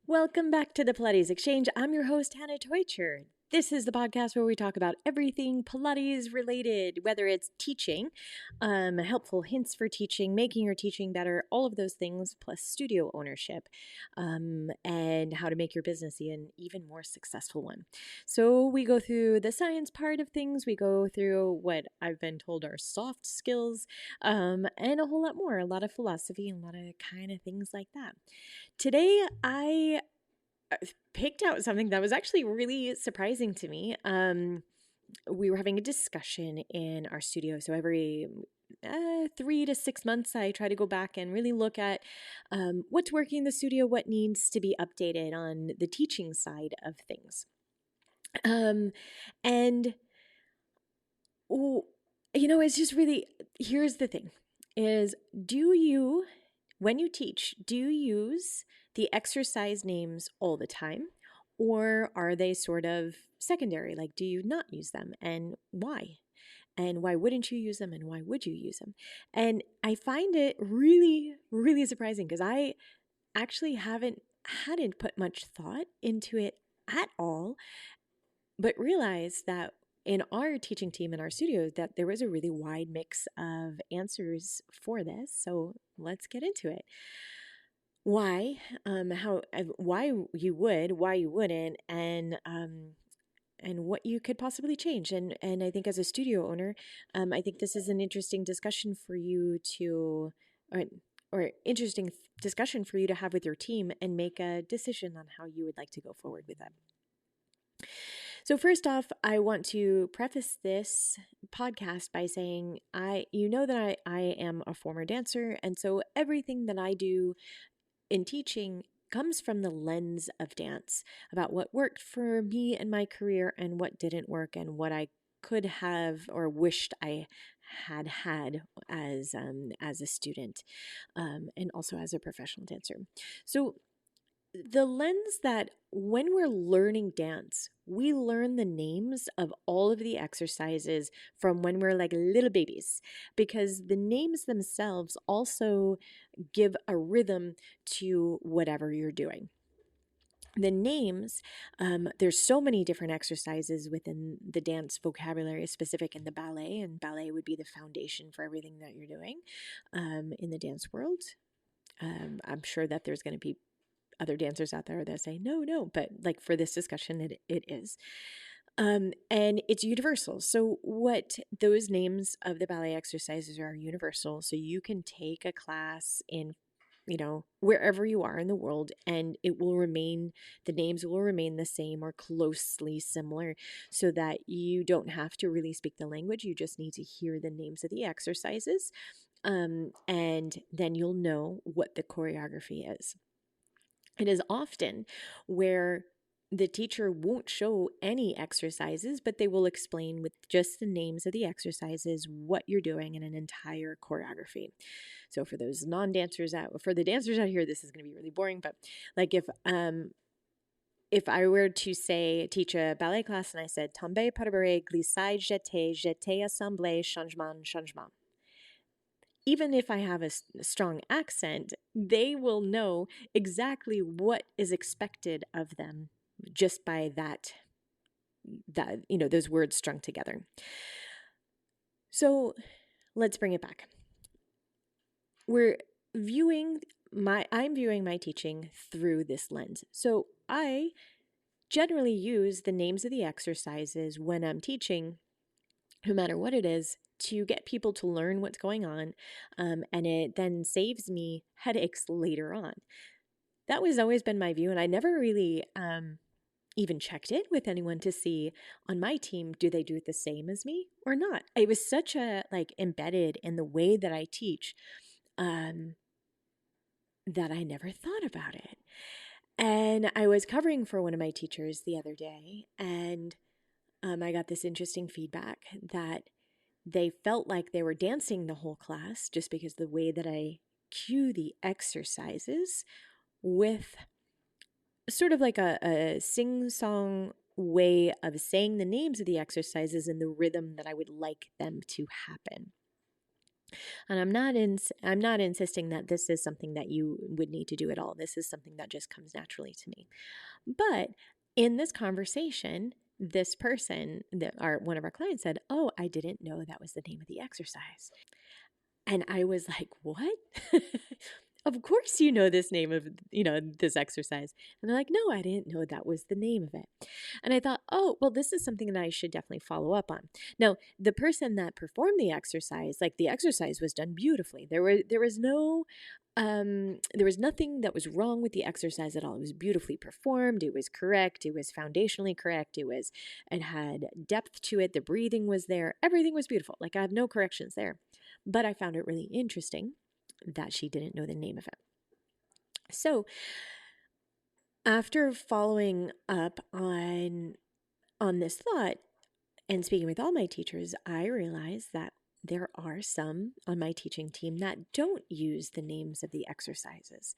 Welcome back to the Pilates Exchange. I'm your host, Hannah Teutcher. This is the podcast where we talk about everything Pilates related, whether it's teaching, helpful hints for teaching, making your teaching better, all of those things, plus studio ownership, and how to make your business an even more successful one. So we go through the science part of things. We go through what I've been told are soft skills, and a whole lot more, a lot of philosophy and a lot of kind of things like that. Today, I picked out something that was actually really surprising to me. We were having a discussion in our studio. So every 3 to 6 months, I try to go back and really look at what's working in the studio, what needs to be updated on the teaching side of things. And, it's just really, here's the thing is, when you teach, do you use the exercise names all the time? Or are they sort of secondary? Like, do you not use them? And why? And why wouldn't you use them? And why would you use them? And I find it really, really surprising because I actually hadn't put much thought into it at all, but realized that in our teaching team in our studio that there was a really wide mix of answers for this. So let's get into it. Why, why you would, why you wouldn't, and what you could possibly change. And I think as a studio owner, I think this is an interesting discussion for you to, or interesting discussion for you to have with your team and make a decision on how you would like to go forward with that. So first off, I want to preface this podcast by saying that I am a former dancer, and so everything that I do in teaching comes from the lens of dance, about what worked for me in my career and what didn't work and what I could have or wished I had as a student, and also as a professional dancer. So the lens that when we're learning dance, we learn the names of all of the exercises from when we're like little babies, because the names themselves also give a rhythm to whatever you're doing. The names, there's so many different exercises within the dance vocabulary, specific in the ballet, and ballet would be the foundation for everything that you're doing in the dance world. I'm sure that there's going to be other dancers out there that say no, but like for this discussion, it is. And it's universal. So what those names of the ballet exercises are universal. So you can take a class in, wherever you are in the world, and the names will remain the same or closely similar, so that you don't have to really speak the language. You just need to hear the names of the exercises. And then you'll know what the choreography is. It is often where the teacher won't show any exercises, but they will explain with just the names of the exercises what you're doing in an entire choreography. So for those for the dancers out here, this is going to be really boring, but like if I were to teach a ballet class and I said, tombe, parabere, glissade, jeté, jeté, assemblée, changement, changement. Even if I have a strong accent, they will know exactly what is expected of them just by that those words strung together. So let's bring it back. I'm viewing my teaching through this lens. So I generally use the names of the exercises when I'm teaching, no matter what it is, to get people to learn what's going on, and it then saves me headaches later on. That was always been my view, and I never really even checked in with anyone to see on my team, do they do it the same as me or not? It was such a embedded in the way that I teach, that I never thought about it. And I was covering for one of my teachers the other day, and I got this interesting feedback that they felt like they were dancing the whole class just because the way that I cue the exercises with sort of like a sing-song way of saying the names of the exercises in the rhythm that I would like them to happen. And I'm not insisting that this is something that you would need to do at all. This is something that just comes naturally to me. But in this conversation, this person, one of our clients said, "Oh, I didn't know that was the name of the exercise." And I was like, "What?" Of course you know this name of, this exercise. And they're like, "No, I didn't know that was the name of it." And I thought, "Oh, well, this is something that I should definitely follow up on." Now, the person that performed the exercise, like the exercise was done beautifully. There was nothing that was wrong with the exercise at all. It was beautifully performed. It was correct. It was foundationally correct. It had depth to it. The breathing was there. Everything was beautiful. Like I have no corrections there. But I found it really interesting that she didn't know the name of it. So after following up on this thought and speaking with all my teachers, I realized that there are some on my teaching team that don't use the names of the exercises.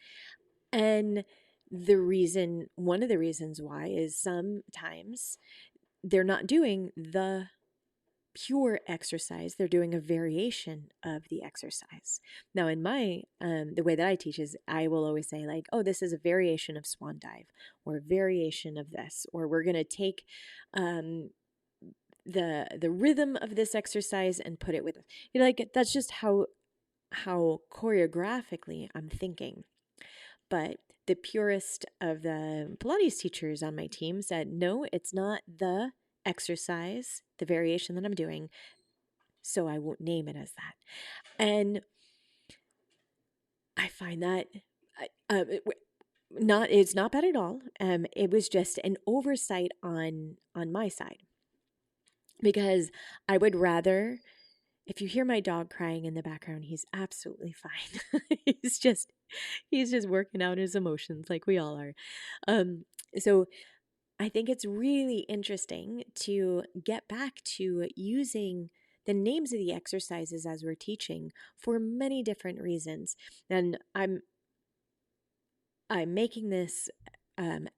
And one of the reasons why is sometimes they're not doing the pure exercise, they're doing a variation of the exercise. Now, in the way that I teach is I will always say, like, "Oh, this is a variation of swan dive, or a variation of this, or we're going to take um, the rhythm of this exercise and put it with," like that's just how choreographically I'm thinking. But the purest of the Pilates teachers on my team said, "No, it's not the exercise, the variation that I'm doing, so I won't name it as that." And I find that it's not bad at all. It was just an oversight on my side, because I would rather, if you hear my dog crying in the background, he's absolutely fine. he's just working out his emotions like we all are. So I think it's really interesting to get back to using the names of the exercises as we're teaching for many different reasons. And I'm making this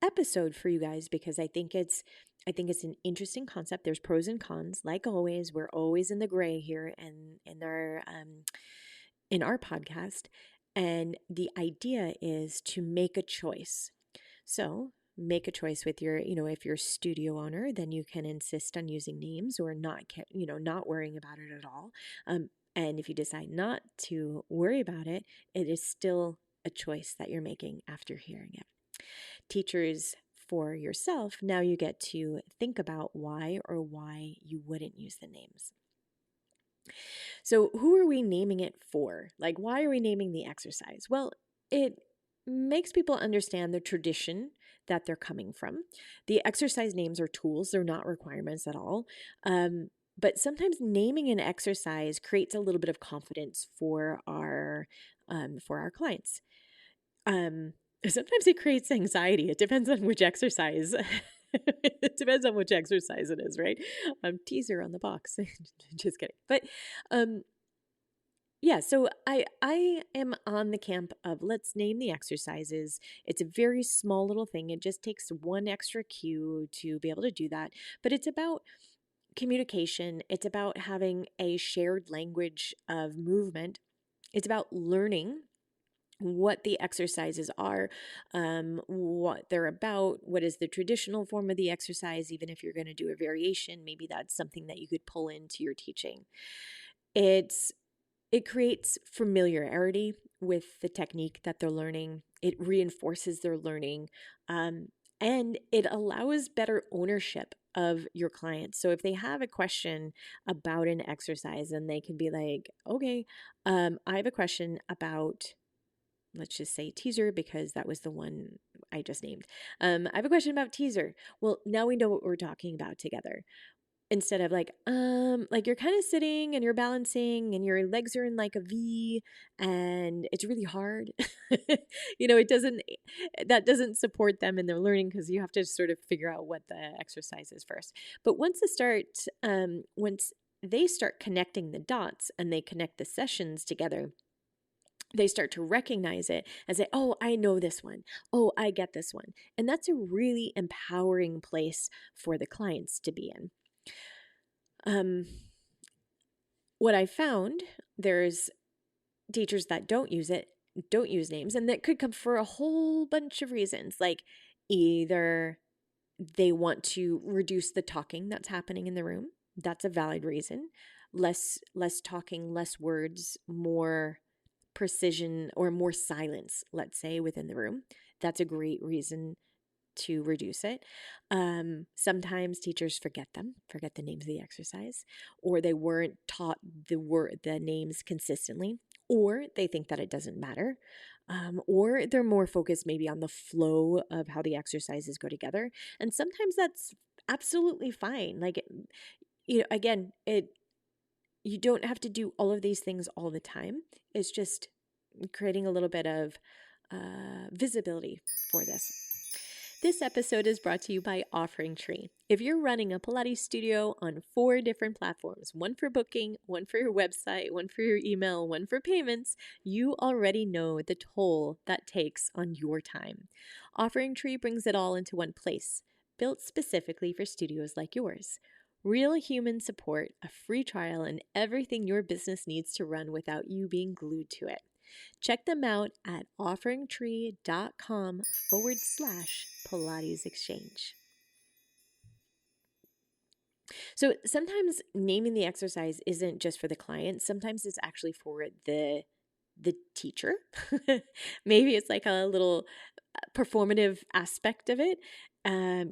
episode for you guys because I think it's an interesting concept. There's pros and cons. Like always, we're always in the gray here and in our podcast. And the idea is to make a choice. So make a choice with if you're a studio owner, then you can insist on using names or not worrying about it at all. And if you decide not to worry about it, it is still a choice that you're making after hearing it. Teachers, for yourself, now you get to think about why you wouldn't use the names. So, who are we naming it for? Like, why are we naming the exercise? Well, it makes people understand the tradition that they're coming from. The exercise names are tools, they're not requirements at all. But sometimes naming an exercise creates a little bit of confidence for our clients. Sometimes it creates anxiety. It depends on which exercise. It depends on which exercise it is, right? Teaser on the box. Just kidding. But yeah, so I am on the camp of let's name the exercises. It's a very small little thing. It just takes one extra cue to be able to do that. But it's about communication. It's about having a shared language of movement. It's about learning what the exercises are, what they're about, what is the traditional form of the exercise. Even if you're going to do a variation, maybe that's something that you could pull into your teaching. It creates familiarity with the technique that they're learning. It reinforces their learning, and it allows better ownership of your clients. So if they have a question about an exercise, and they can be like, "Okay, I have a question about," let's just say teaser, because that was the one I just named. I have a question about teaser. Well, now we know what we're talking about together. Instead of like you're kind of sitting and you're balancing and your legs are in like a V and it's really hard. That doesn't support them in their learning, because you have to sort of figure out what the exercise is first. But once they start connecting the dots and they connect the sessions together, they start to recognize it and say, "Oh, I know this one. Oh, I get this one." And that's a really empowering place for the clients to be in. Um, what I found, there's teachers that don't use it, don't use names, and that could come for a whole bunch of reasons. Like either they want to reduce the talking that's happening in the room. That's a valid reason. Less talking, less words, more precision or more silence, let's say, within the room. That's a great reason to reduce it. Sometimes teachers forget the names of the exercise, or they weren't taught the names consistently, or they think that it doesn't matter, or they're more focused maybe on the flow of how the exercises go together. And sometimes that's absolutely fine. Like, again, you don't have to do all of these things all the time. It's just creating a little bit of visibility for this. This episode is brought to you by Offering Tree. If you're running a Pilates studio on 4 different platforms, one for booking, one for your website, one for your email, one for payments, you already know the toll that takes on your time. Offering Tree brings it all into one place, built specifically for studios like yours. Real human support, a free trial, and everything your business needs to run without you being glued to it. Check them out at offeringtree.com/Pilates Exchange. So sometimes naming the exercise isn't just for the client. Sometimes it's actually for the teacher. Maybe it's like a little performative aspect of it,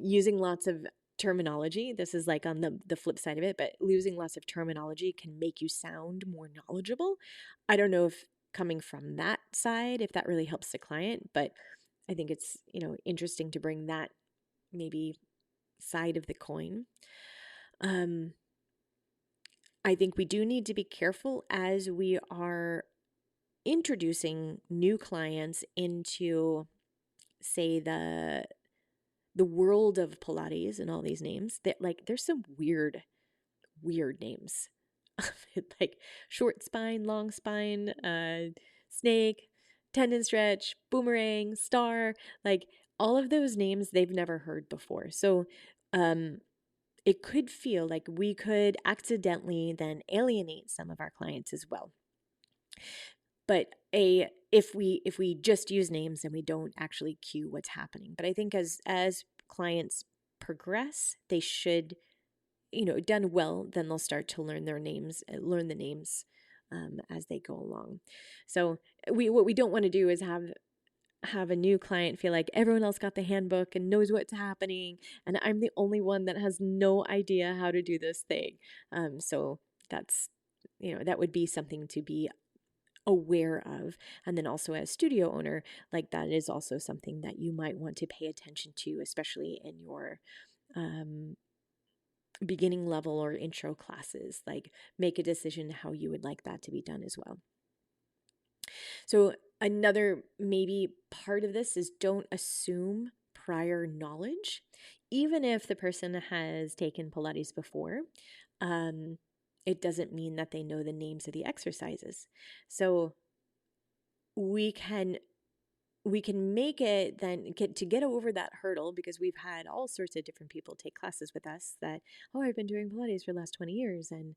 using lots of terminology. This is like on the flip side of it, but using lots of terminology can make you sound more knowledgeable. I don't know if coming from that side, if that really helps the client, but I think it's, interesting to bring that maybe side of the coin. I think we do need to be careful as we are introducing new clients into, say, the world of Pilates and all these names. That, like, there's some weird names. Like short spine, long spine, snake, tendon stretch, boomerang, star, like all of those names they've never heard before. So it could feel like we could accidentally then alienate some of our clients as well. But if we just use names and we don't actually cue what's happening. But I think as clients progress, they should, done well, then they'll start to learn the names as they go along. So what we don't want to do is have a new client feel like everyone else got the handbook and knows what's happening, and I'm the only one that has no idea how to do this thing. So that's, that would be something to be aware of. And then also as studio owner, like that is also something that you might want to pay attention to, especially in your beginning level or intro classes. Like, make a decision how you would like that to be done as well. So another maybe part of this is don't assume prior knowledge. Even if the person has taken Pilates before, it doesn't mean that they know the names of the exercises. So we can make it then get over that hurdle, because we've had all sorts of different people take classes with us that, I've been doing Pilates for the last 20 years. And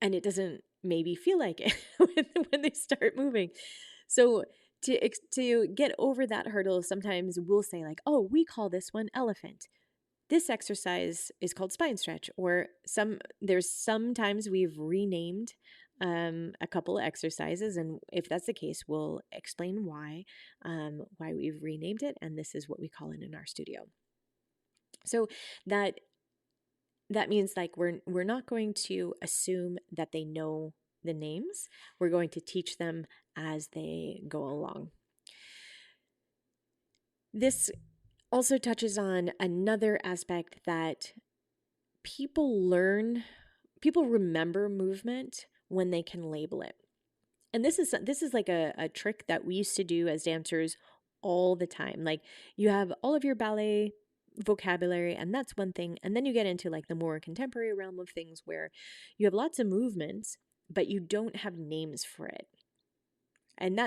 it doesn't maybe feel like it when they start moving. So to get over that hurdle, sometimes we'll say like, we call this one elephant. This exercise is called spine stretch. Or sometimes we've renamed a couple of exercises, and if that's the case, we'll explain why we've renamed it, and this is what we call it in our studio. So that means, like, we're not going to assume that they know the names. We're going to teach them as they go along. This also touches on another aspect that people remember movement when they can label it. And this is like a trick that we used to do as dancers all the time. Like, you have all of your ballet vocabulary, and that's one thing. And then you get into like the more contemporary realm of things where you have lots of movements, but you don't have names for it. And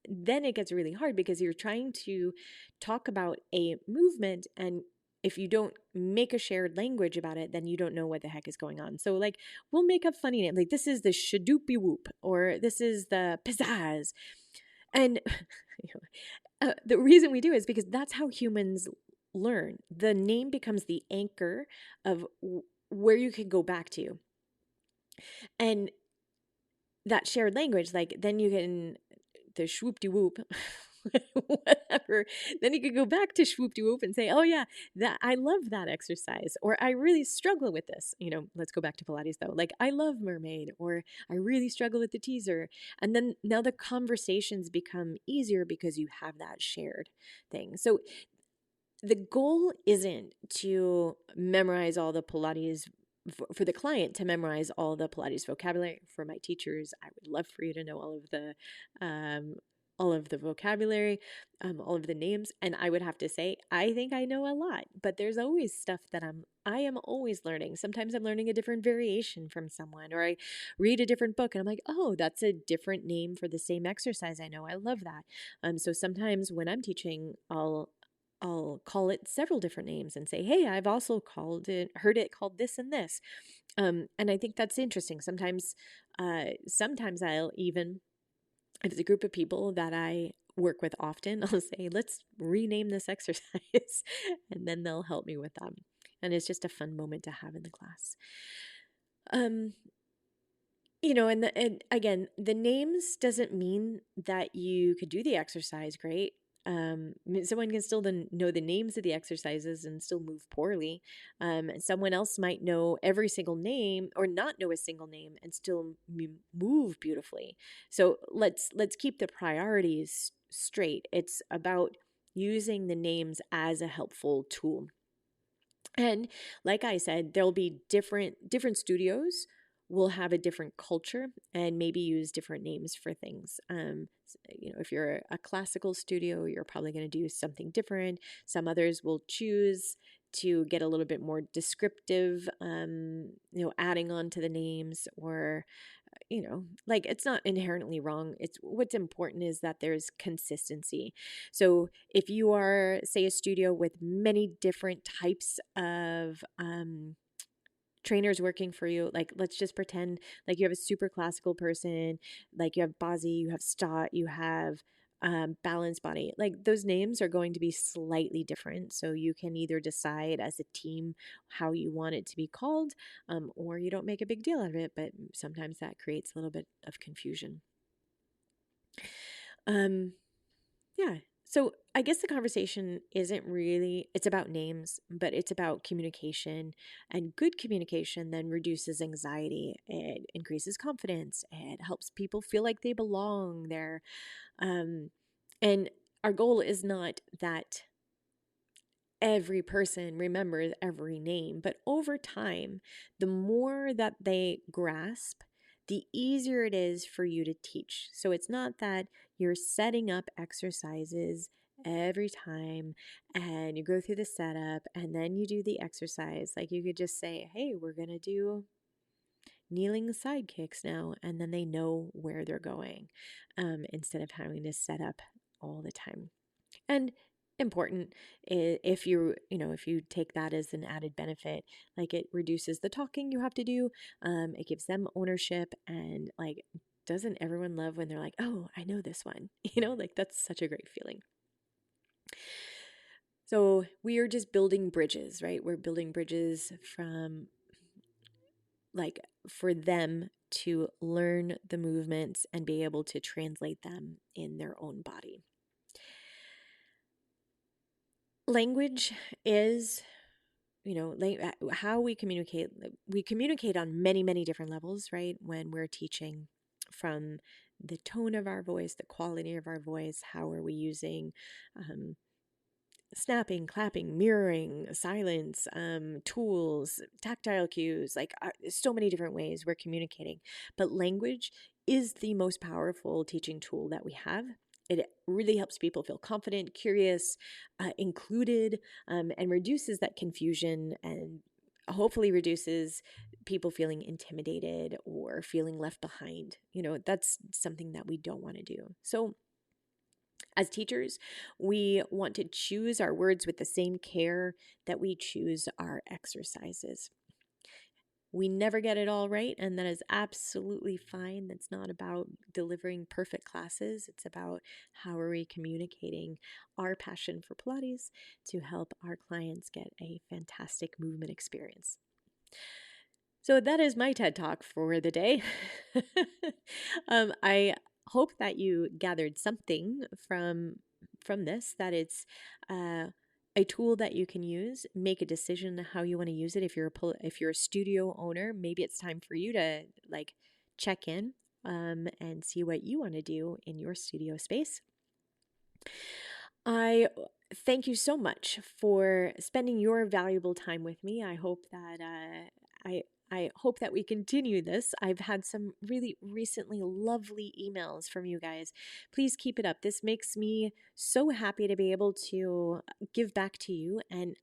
then it gets really hard, because you're trying to talk about a movement and if you don't make a shared language about it, then you don't know what the heck is going on. So like we'll make up funny names, like this is the shadoopy whoop, or this is the pizzazz. And the reason we do is because that's how humans learn. The name becomes the anchor of where you can go back to. And that shared language, like then you can, the swoop de whoop, whatever. Then you could go back to swoop de whoop and say, oh yeah, that I love that exercise, or I really struggle with this. Let's go back to Pilates though. Like I love Mermaid, or I really struggle with the teaser. And then now the conversations become easier because you have that shared thing. So the goal isn't to memorize all the Pilates for the client, to memorize all the Pilates vocabulary. For my teachers, I would love for you to know all of the vocabulary, all of the names. And I would have to say, I think I know a lot, but there's always stuff that I am always learning. Sometimes I'm learning a different variation from someone, or I read a different book and I'm like, oh, that's a different name for the same exercise. I know. I love that. So sometimes when I'm teaching, I'll call it several different names and say, hey, I've also heard it called this and this. And I think that's interesting. Sometimes I'll even, if it's a group of people that I work with often, I'll say, let's rename this exercise. And then they'll help me with them. And it's just a fun moment to have in the class. And again, the names doesn't mean that you could do the exercise great. Someone can still then know the names of the exercises and still move poorly. Someone else might know every single name or not know a single name and still move beautifully. So let's keep the priorities straight. It's about using the names as a helpful tool. And like I said, there'll be different studios will have a different culture and maybe use different names for things. If you're a classical studio, you're probably going to do something different. Some others will choose to get a little bit more descriptive, adding on to the names, or like it's not inherently wrong. It's what's important is that there's consistency. So if you are, say, a studio with many different types of trainers working for you, like let's just pretend like you have a super classical person, like you have Bazi, you have Stott, you have balance body, like those names are going to be slightly different. So you can either decide as a team how you want it to be called, or you don't make a big deal out of it, but sometimes that creates a little bit of confusion. Yeah. So I guess the conversation isn't really, it's about names, but it's about communication. And good communication then reduces anxiety. It increases confidence. It helps people feel like they belong there. And our goal is not that every person remembers every name, but over time, the more that they grasp, the easier it is for you to teach. So it's not that you're setting up exercises every time and you go through the setup and then you do the exercise. Like you could just say, hey, we're going to do kneeling side kicks now, and then they know where they're going, instead of having to set up all the time. And important, if you take that as an added benefit, like it reduces the talking you have to do, it gives them ownership, and like, doesn't everyone love when they're like, oh, I know this one, like that's such a great feeling. So we are just building bridges, right? We're building bridges from, like, for them to learn the movements and be able to translate them in their own body. Language is, how we communicate on many, many different levels, right? When we're teaching, from the tone of our voice, the quality of our voice, how are we using snapping, clapping, mirroring, silence, tools, tactile cues, like so many different ways we're communicating. But language is the most powerful teaching tool that we have. It really helps people feel confident, curious, included, and reduces that confusion, and hopefully reduces people feeling intimidated or feeling left behind. That's something that we don't want to do. So As teachers, we want to choose our words with the same care that we choose our exercises. We never get it all right, and that is absolutely fine. That's not about delivering perfect classes. It's about how are we communicating our passion for Pilates to help our clients get a fantastic movement experience. So that is my TED Talk for the day. I hope that you gathered something from this, that it's a tool that you can use. Make a decision how you want to use it. If you're a studio owner, maybe it's time for you to like check in and see what you want to do in your studio space. I thank you so much for spending your valuable time with me. I hope that I hope that we continue this. I've had some really recently lovely emails from you guys. Please keep it up. This makes me so happy to be able to give back to you, and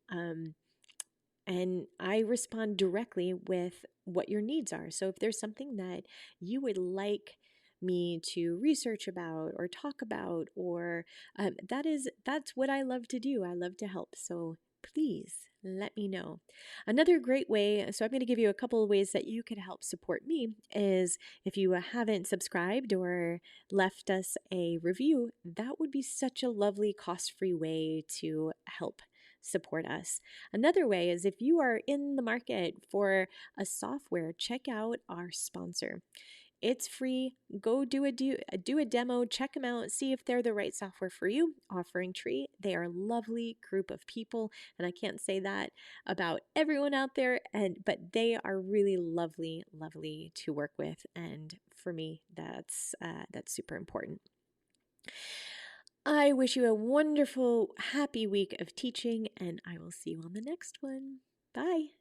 I respond directly with what your needs are. So if there's something that you would like me to research about or talk about, or that's what I love to do. I love to help. So please let me know. Another great way, so I'm going to give you a couple of ways that you could help support me, is if you haven't subscribed or left us a review, that would be such a lovely cost-free way to help support us. Another way is if you are in the market for a software, check out our sponsor. It's free. Go do a demo, check them out, see if they're the right software for you. Offering Tree, they are a lovely group of people, and I can't say that about everyone out there, but they are really lovely, lovely to work with, and for me, that's super important. I wish you a wonderful, happy week of teaching, and I will see you on the next one. Bye.